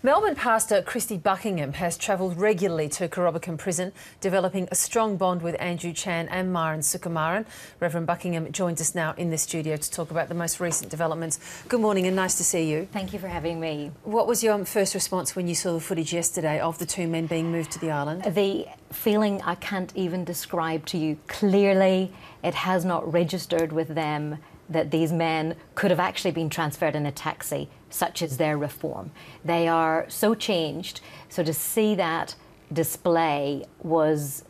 Melbourne pastor Christie Buckingham has travelled regularly to Corobicum Prison, developing a strong bond with Andrew Chan and Myron Sukumaran. Reverend Buckingham joins us now in the studio to talk about the most recent developments. Good morning and nice to see you. Thank you for having me. What was your first response when you saw the footage yesterday of the two men being moved to the island? The feeling I can't even describe to you. Clearly, it has not registered with them that these men could have actually been transferred in a taxi, such as their reform. They are so changed. So to see that display was,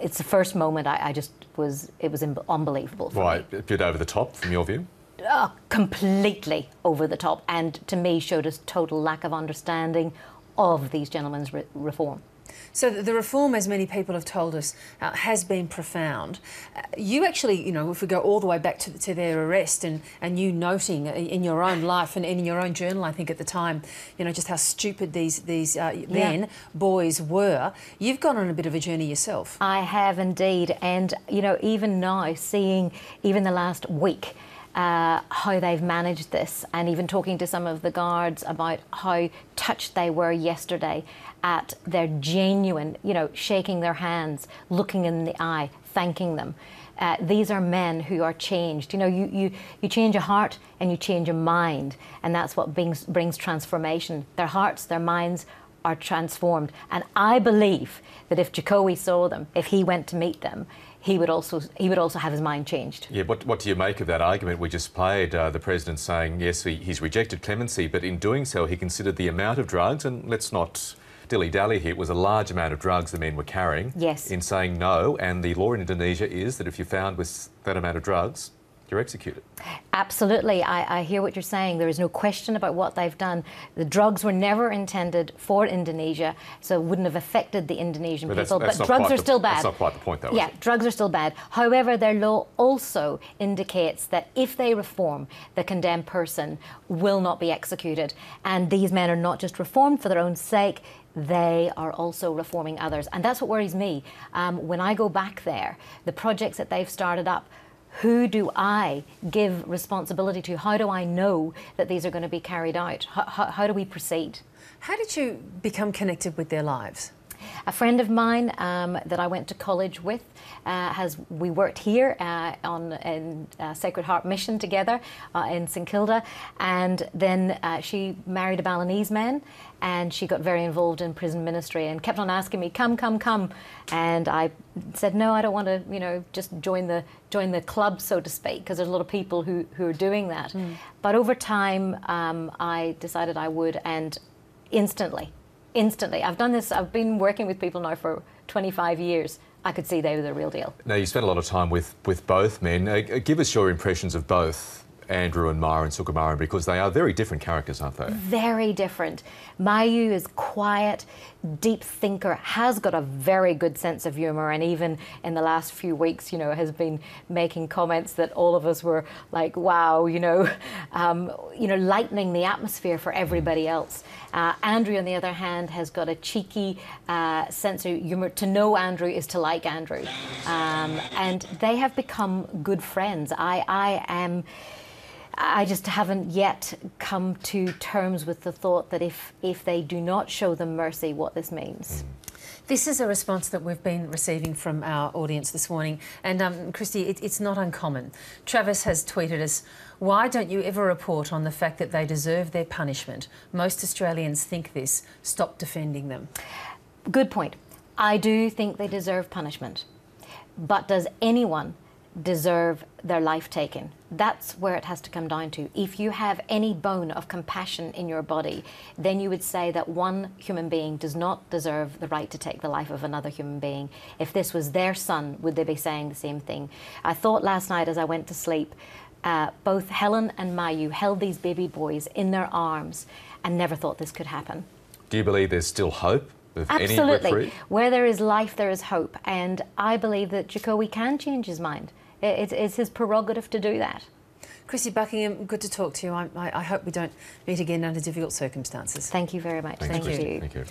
it's the first moment it was unbelievable for me. Right, a bit over the top from your view? Completely over the top, and to me showed a total lack of understanding of these gentlemen's reform. So the reform, as many people have told us, has been profound. You actually, if we go all the way back to their arrest and you noting in your own life and in your own journal, I think at the time, just how stupid these boys were. You've gone on a bit of a journey yourself. I have indeed, and even now, seeing even the last week, how they've managed this, and even talking to some of the guards about how touched they were yesterday at their genuine, shaking their hands, looking in the eye, thanking them. These are men who are changed. You change a heart and you change a mind, and that's what brings transformation. Their hearts, their minds are transformed. And I believe that if Jokowi saw them, if he went to meet them, he would also have his mind changed. Yeah, what do you make of that argument we just played? The President saying, yes, he's rejected clemency, but in doing so he considered the amount of drugs, and let's not dilly-dally here, it was a large amount of drugs the men were carrying. Yes. In saying no, and the law in Indonesia is that if you're found with that amount of drugs, you're executed. Absolutely. I hear what you're saying. There is no question about what they've done. The drugs were never intended for Indonesia, so it wouldn't have affected the Indonesian people. But drugs are still bad. That's not quite the point, though. Yeah, drugs are still bad. However, their law also indicates that if they reform, the condemned person will not be executed. And these men are not just reformed for their own sake, they are also reforming others. And that's what worries me. When I go back there, the projects that they've started up, who do I give responsibility to? How do I know that these are going to be carried out? How do we proceed? How did you become connected with their lives? A friend of mine that I went to college with, we worked here in Sacred Heart Mission together in St Kilda, and then she married a Balinese man, and she got very involved in prison ministry and kept on asking me, come, and I said, no, I don't want to, just join the club, so to speak, because there's a lot of people who are doing that. But over time, I decided I would, and instantly, I've done this, I've been working with people now for 25 years. I could see they were the real deal. Now, you spent a lot of time with both men. Give us your impressions of both Andrew and Myron Sukumaran, because they are very different characters, aren't they? Very different. Mayu is quiet, deep thinker, has got a very good sense of humour, and even in the last few weeks, has been making comments that all of us were like, wow, lightening the atmosphere for everybody else. Andrew, on the other hand, has got a cheeky sense of humour. To know Andrew is to like Andrew. And they have become good friends. I just haven't yet come to terms with the thought that if they do not show them mercy, what this means. This is a response that we've been receiving from our audience this morning. And Christie, it's not uncommon. Travis has tweeted us, why don't you ever report on the fact that they deserve their punishment? Most Australians think this. Stop defending them. Good point. I do think they deserve punishment. But does anyone deserve their life taken? That's where it has to come down to. If you have any bone of compassion in your body, then you would say that one human being does not deserve the right to take the life of another human being. If this was their son, would they be saying the same thing? I thought last night as I went to sleep, both Helen and Mayu held these baby boys in their arms and never thought this could happen. Do you believe there's still hope? Absolutely. Where there is life, there is hope. And I believe that Jokowi can change his mind. It's his prerogative to do that. Christie Buckingham, good to talk to you. I hope we don't meet again under difficult circumstances. Thank you very much. Thank you. Thank you.